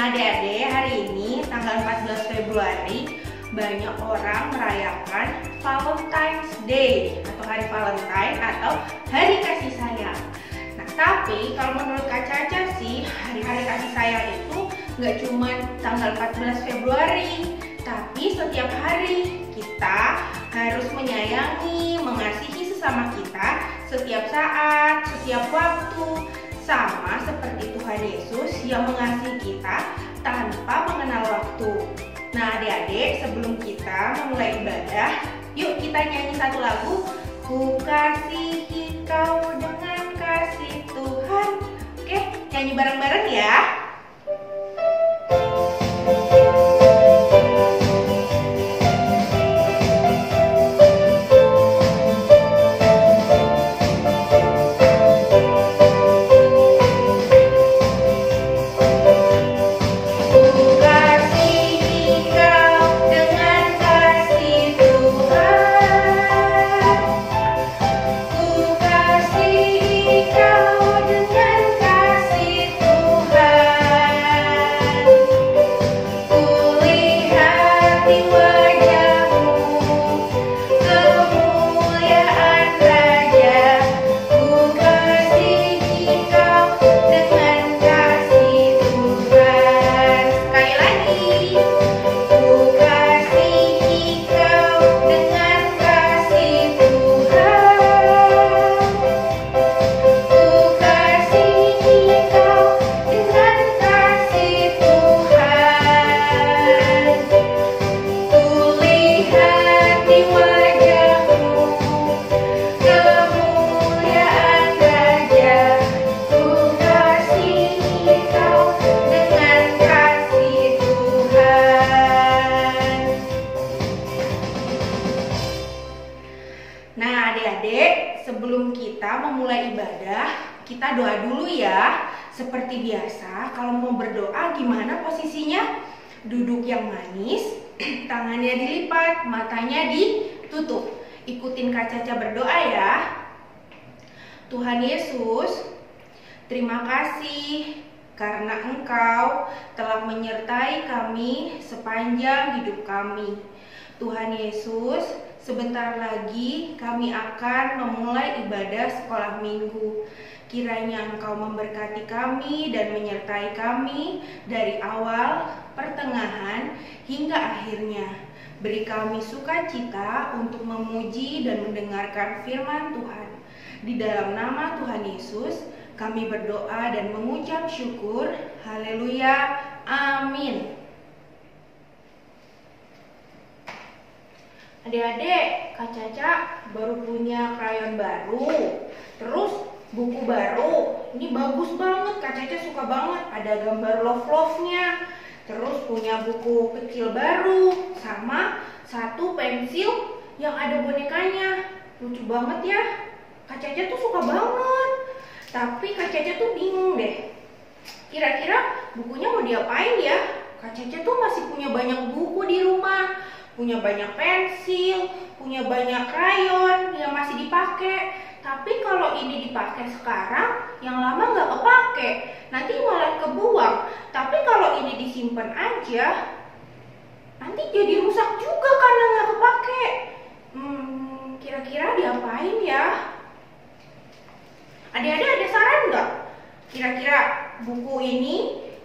Nah, adik-adik, hari ini tanggal 14 Februari banyak orang merayakan Valentine's Day atau Hari Valentine atau Hari Kasih Sayang. Nah, tapi kalau menurut Kak Caca sih, hari-hari kasih sayang itu nggak cuma tanggal 14 Februari, tapi setiap hari kita harus menyayangi, mengasihi sesama kita setiap saat, setiap waktu. Sama seperti Tuhan Yesus yang mengasihi kita tanpa mengenal waktu. Nah, adik-adik, sebelum kita memulai ibadah, yuk kita nyanyi satu lagu. Ku kasihi kau dengan kasih Tuhan. Oke, nyanyi bareng-bareng ya. Sebelum kita memulai ibadah, kita doa dulu ya. Seperti biasa, kalau mau berdoa gimana posisinya? Duduk yang manis, tangannya dilipat, matanya ditutup. Ikutin Kak Caca berdoa ya. Tuhan Yesus, terima kasih karena Engkau telah menyertai kami sepanjang hidup kami. Tuhan Yesus, sebentar lagi kami akan memulai ibadah sekolah minggu. Kiranya Engkau memberkati kami dan menyertai kami dari awal, pertengahan, hingga akhirnya. Beri kami sukacita untuk memuji dan mendengarkan firman Tuhan. Di dalam nama Tuhan Yesus, kami berdoa dan mengucap syukur. Haleluya. Amin. Adik-adik, Kak Caca baru punya krayon baru, terus buku baru. Ini bagus banget, Kak Caca suka banget. Ada gambar love-love-nya. Terus punya buku kecil baru, sama satu pensil yang ada bonekanya. Lucu banget ya. Kak Caca tuh suka banget. Tapi Kak Caca tuh bingung deh. Kira-kira bukunya mau diapain ya? Kak Caca tuh masih punya banyak buku di rumah. Punya banyak pensil, punya banyak krayon yang masih dipakai. Tapi kalau ini dipakai sekarang, yang lama nggak kepake, nanti malah kebuang. Tapi kalau ini disimpan aja, nanti jadi rusak juga karena nggak kepake. Kira-kira diapain ya? Adik-adik ada saran nggak? Kira-kira buku ini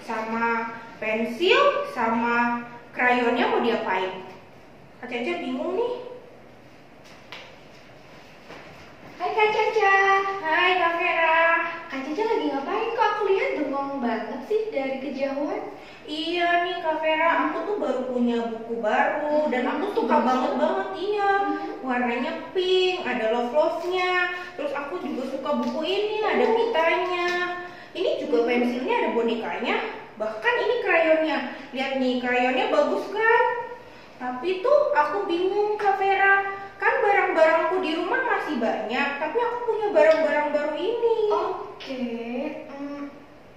sama pensil sama krayonnya mau diapain? Kak Caca bingung nih. Hai Kak Caca. Hai Kak Vera. Kak Caca lagi ngapain? Kok aku lihat bengong banget sih dari kejauhan? Iya nih Kak Vera, aku tuh baru punya buku baru dan aku suka banget iya. Warnanya pink, ada love-love-nya. Terus aku juga suka buku ini, ada pitanya. Ini juga pensilnya ada bonekanya. Bahkan ini krayonnya. Lihat nih, krayonnya bagus kan? Tapi tuh aku bingung Kak Vera, kan barang-barangku di rumah masih banyak, tapi aku punya barang-barang baru ini. Oke,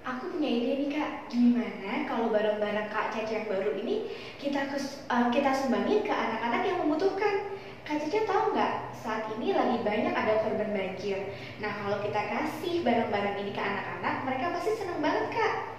aku punya ide nih Kak. Gimana kalau barang-barang Kak Caca yang baru ini kita sumbangin ke anak-anak yang membutuhkan? Kak Caca tahu nggak? Saat ini lagi banyak ada korban banjir. Nah, kalau kita kasih barang-barang ini ke anak-anak, mereka pasti senang banget Kak.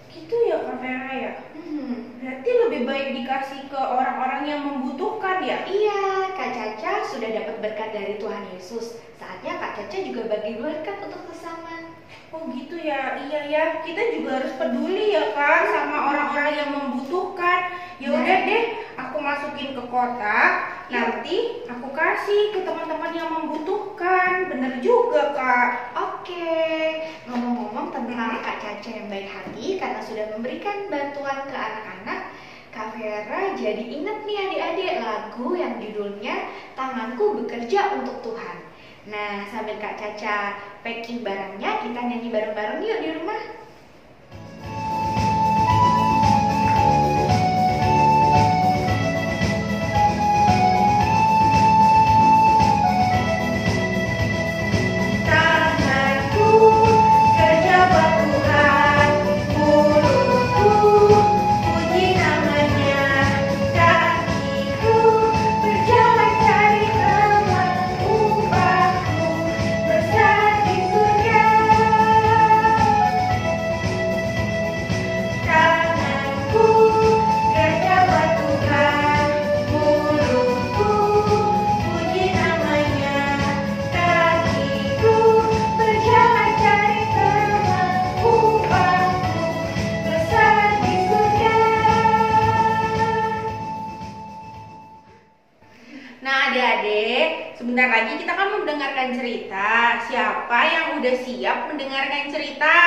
Gitu ya Kak Vera ya? Hmm. Berarti lebih baik dikasih ke orang-orang yang membutuhkan ya? Iya, Kak Caca sudah dapat berkat dari Tuhan Yesus. Saatnya Kak Caca juga bagi berkat untuk sesama. Oh gitu ya, iya ya. Kita juga harus peduli ya kan sama orang-orang yang membutuhkan. Ya udah deh, aku masukin ke kotak. Nanti aku kasih ke teman-teman yang membutuhkan. Bener juga Kak. Oke, ngomong-ngomong tentang Kak Caca yang baik hati karena sudah memberikan bantuan ke anak-anak, Kak Vera jadi inget nih adik-adik lagu yang judulnya Tanganku Bekerja Untuk Tuhan. Nah, sambil Kak Caca packing barangnya, kita nyanyi bareng-bareng yuk di rumah. Tanganku kerja buat Tuhan, mulutku puji namanya, kakiku berjalan cari teman, upahku besar di surga. Tanganku kerja buat Tuhan, mulutku puji namanya, kakiku berjalan cari teman, upahku besar di surga. Nah adik-adik, sebentar lagi kita kan mendengarkan cerita. Siapa yang udah siap mendengarkan cerita?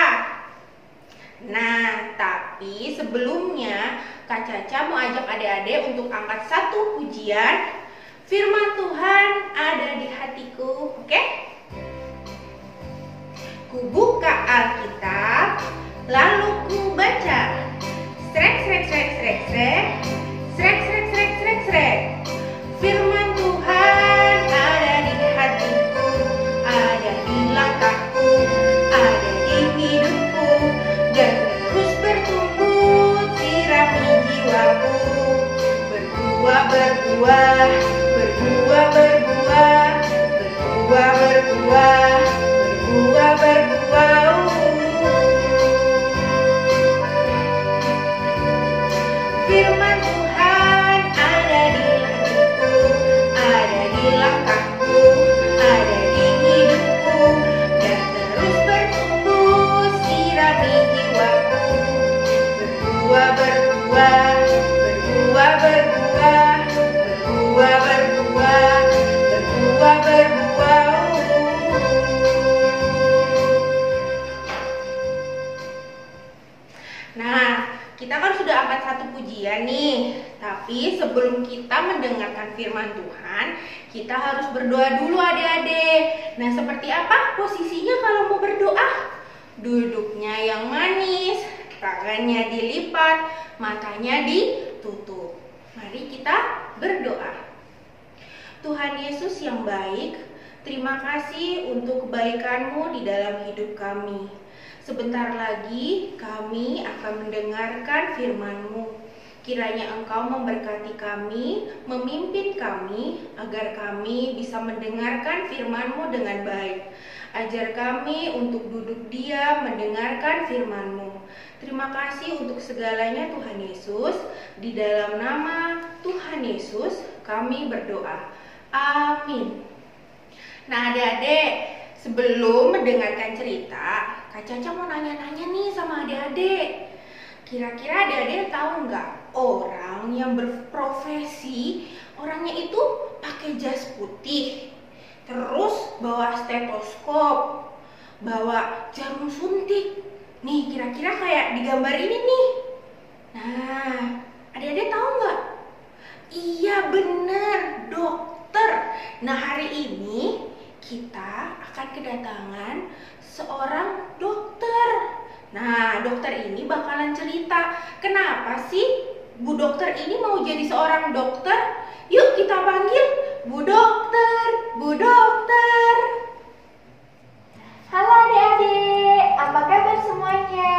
Nah, tapi sebelumnya Kak Caca mau ajak adik-adik untuk angkat satu pujian. Firman Tuhan ada di hatiku, oke? Ku buka Alkitab, lalu ku baca. Srek, srek, srek, srek, srek. Srek, srek, srek, srek, srek. Firman Tuhan ada di hatiku, ada di langkahku, ada di hidupku, dan terus bertumbuh sirami jiwaku. Berbuah, berbuah, berbuah, berbuah, berbuah, berbuah, berbuah, berbuah. Firman Tuhan ada di hatiku, ada di langkahku, ada di hidupku, dan terus bertumbuh sirami jiwaku. Berbuah, berbuah, berbuah, berbuah, berbuah, berbuah, berbuah, berbuah. Nah, kita kan sudah angkat satu pujian nih. Tapi sebelum kita mendengarkan firman Tuhan, kita harus berdoa dulu adik-adik. Nah, seperti apa posisinya kalau mau berdoa? Duduknya yang manis, tangannya dilipat, matanya ditutup. Mari kita berdoa. Tuhan Yesus yang baik, terima kasih untuk kebaikan-Mu di dalam hidup kami. Sebentar lagi kami akan mendengarkan firman-Mu. Kiranya Engkau memberkati kami, memimpin kami, agar kami bisa mendengarkan firman-Mu dengan baik. Ajar kami untuk duduk diam mendengarkan firman-Mu. Terima kasih untuk segalanya Tuhan Yesus. Di dalam nama Tuhan Yesus kami berdoa. Amin. Nah adik-adik, sebelum mendengarkan cerita, Kak Caca mau nanya-nanya nih sama adik-adik. Kira-kira adik-adik tahu nggak orang yang berprofesi, orangnya itu pakai jas putih, terus bawa stetoskop, bawa jarum suntik. Nih kira-kira kayak di gambar ini nih. Nah, adik-adik tahu nggak? Iya bener, dokter. Nah hari ini kita akan kedatangan seorang dokter. Nah, dokter ini bakalan cerita kenapa sih Bu Dokter ini mau jadi seorang dokter. Yuk kita panggil Bu Dokter, Bu Dokter. Halo adik-adik, apa kabar semuanya?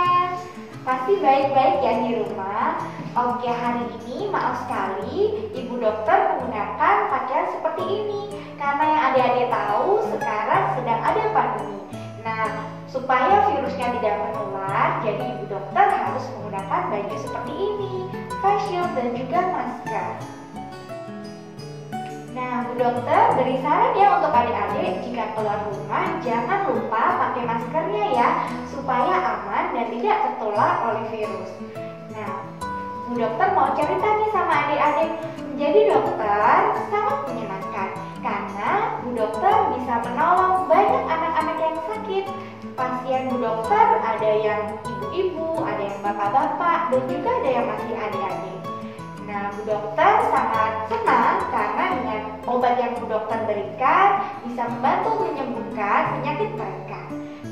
Pasti baik-baik ya di rumah. Oke, hari ini maaf sekali Ibu Dokter menggunakan pakaian seperti ini karena yang adik-adik tahu sekarang sedang ada pandemi. Nah, Supaya virusnya tidak menular, jadi ibu dokter harus menggunakan baju seperti ini, face shield dan juga masker. Nah, Bu Dokter beri saran ya untuk adik-adik jika keluar rumah jangan lupa pakai maskernya ya supaya aman dan tidak tertular oleh virus. Nah, Bu Dokter mau cerita nih sama adik-adik. Menjadi dokter sangat menyenangkan karena Bu Dokter bisa menolong banyak anak-anak yang sakit. Pasien Bu Dokter ada yang ibu-ibu, ada yang bapak-bapak, dan juga ada yang masih adik-adik. Nah, Bu Dokter sangat senang karena dengan obat yang Bu Dokter berikan bisa membantu menyembuhkan penyakit mereka.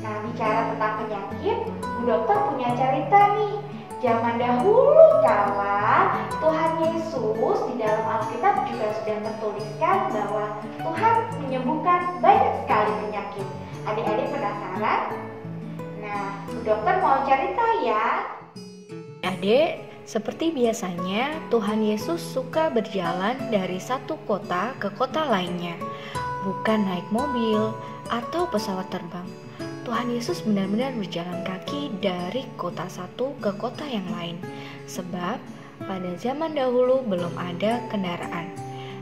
Nah, bicara tentang penyakit, Bu Dokter punya cerita nih. Zaman dahulu kala Tuhan Yesus di dalam Alkitab juga sudah tertuliskan bahwa Tuhan menyembuhkan banyak sekali penyakit. Adik-adik penasaran? Nah, Bu Dokter mau cerita ya. Adik, seperti biasanya, Tuhan Yesus suka berjalan dari satu kota ke kota lainnya, bukan naik mobil atau pesawat terbang. Tuhan Yesus benar-benar berjalan kaki dari kota satu ke kota yang lain, sebab pada zaman dahulu belum ada kendaraan.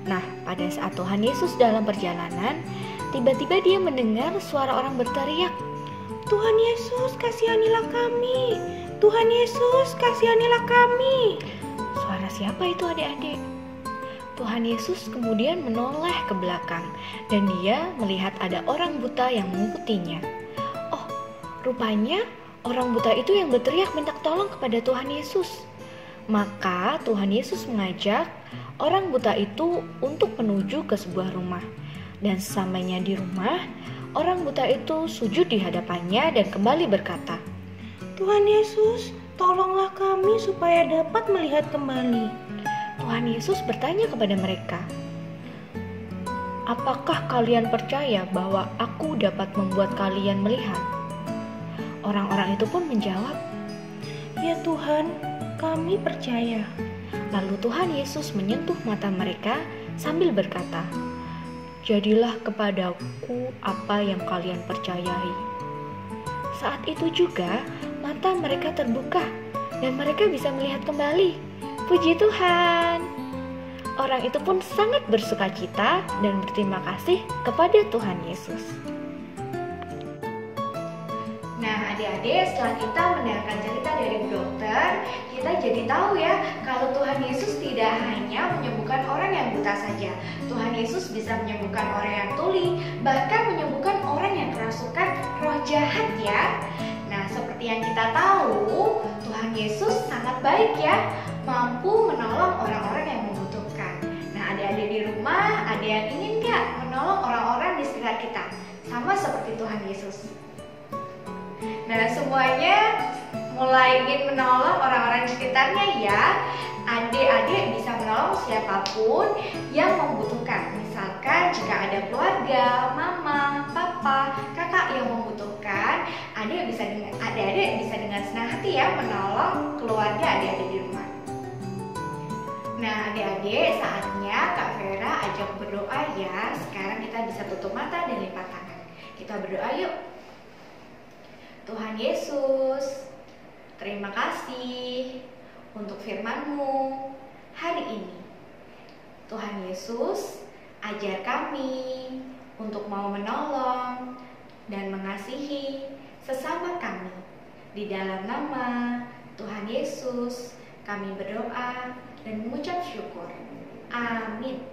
Nah, pada saat Tuhan Yesus dalam perjalanan, tiba-tiba dia mendengar suara orang berteriak, "Tuhan Yesus, kasihanilah kami! Tuhan Yesus, kasihanilah kami!" Suara siapa itu adik-adik? Tuhan Yesus kemudian menoleh ke belakang dan dia melihat ada orang buta yang mengikutinya. Oh, rupanya orang buta itu yang berteriak minta tolong kepada Tuhan Yesus. Maka Tuhan Yesus mengajak orang buta itu untuk menuju ke sebuah rumah. Dan sesampainya di rumah, orang buta itu sujud di hadapannya dan kembali berkata, "Tuhan Yesus, tolonglah kami supaya dapat melihat kembali." Tuhan Yesus bertanya kepada mereka, "Apakah kalian percaya bahwa aku dapat membuat kalian melihat?" Orang-orang itu pun menjawab, "Ya Tuhan, kami percaya." Lalu Tuhan Yesus menyentuh mata mereka sambil berkata, "Jadilah kepadaku apa yang kalian percayai." Saat itu juga mata mereka terbuka dan mereka bisa melihat kembali. Puji Tuhan. Orang itu pun sangat bersukacita dan berterima kasih kepada Tuhan Yesus. Nah, adik-adik, setelah kita mendengarkan cerita dari Bu Dokter, kita jadi tahu ya kalau Tuhan Yesus tidak hanya menyembuhkan orang yang buta saja. Tuhan Yesus bisa menyembuhkan orang yang tuli, bahkan menyembuhkan orang yang kerasukan roh jahat ya. Nah, seperti yang kita tahu, Tuhan Yesus sangat baik ya, mampu menolong orang-orang yang membutuhkan. Nah, adik-adik di rumah, ada yang ingin nggak menolong orang-orang di sekitar kita? Sama seperti Tuhan Yesus. Nah, semuanya mulai ingin menolong orang-orang di sekitarnya ya. Adik-adik bisa menolong siapapun yang membutuhkan. Misalkan jika ada keluarga, mama, papa, kakak yang membutuhkan, adik-adik bisa dengan senang hati ya menolong keluarga adik-adik di rumah. Nah, adik-adik, saatnya Kak Vera ajak berdoa ya. Sekarang kita bisa tutup mata dan lipat tangan. Kita berdoa yuk. Tuhan Yesus, terima kasih untuk firman-Mu hari ini. Tuhan Yesus, ajar kami untuk mau menolong dan mengasihi sesama kami. Di dalam nama Tuhan Yesus, kami berdoa dan mengucap syukur. Amin.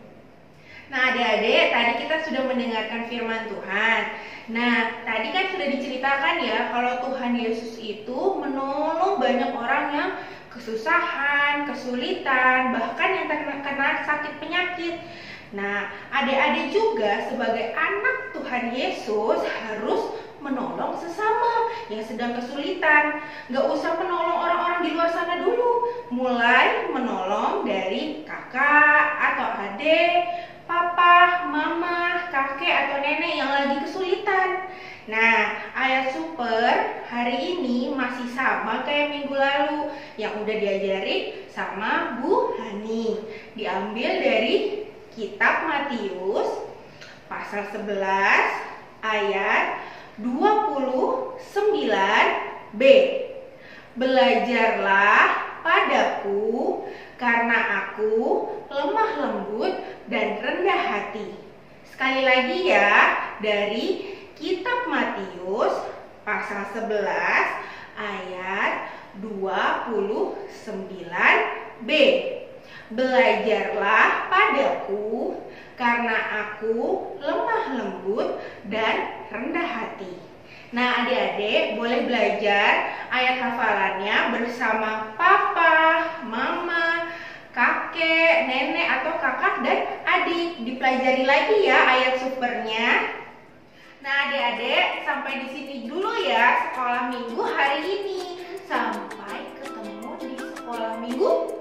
Nah, adik-adik, tadi kita sudah mendengarkan firman Tuhan. Nah, tadi kan sudah diceritakan ya kalau Tuhan Yesus itu menolong banyak orang yang kesusahan, kesulitan, bahkan yang terkena sakit penyakit. Nah, adik-adik juga sebagai anak Tuhan Yesus harus menolong sesama yang sedang kesulitan. Gak usah menolong orang-orang di luar sana dulu. Mulai menolong dari kakak atau adik, papa, mama, kakek atau nenek yang lagi kesulitan. Nah, ayat super hari ini masih sama kayak minggu lalu yang udah diajari sama Bu Hani. Diambil dari kitab Matius pasal 11 ayat 29B. Belajarlah padaku karena aku lemah lembut dan rendah hati. Sekali lagi ya, dari kitab Matius pasal 11 ayat 29B. Belajarlah padaku karena aku lemah lembut dan rendah hati. Nah, adik-adik boleh belajar ayat hafalannya bersama papa, mama, kakek, nenek, atau kakak dan adik. Dipelajari lagi ya ayat supernya. Nah, adik-adik sampai di sini dulu ya sekolah minggu hari ini. Sampai ketemu di sekolah minggu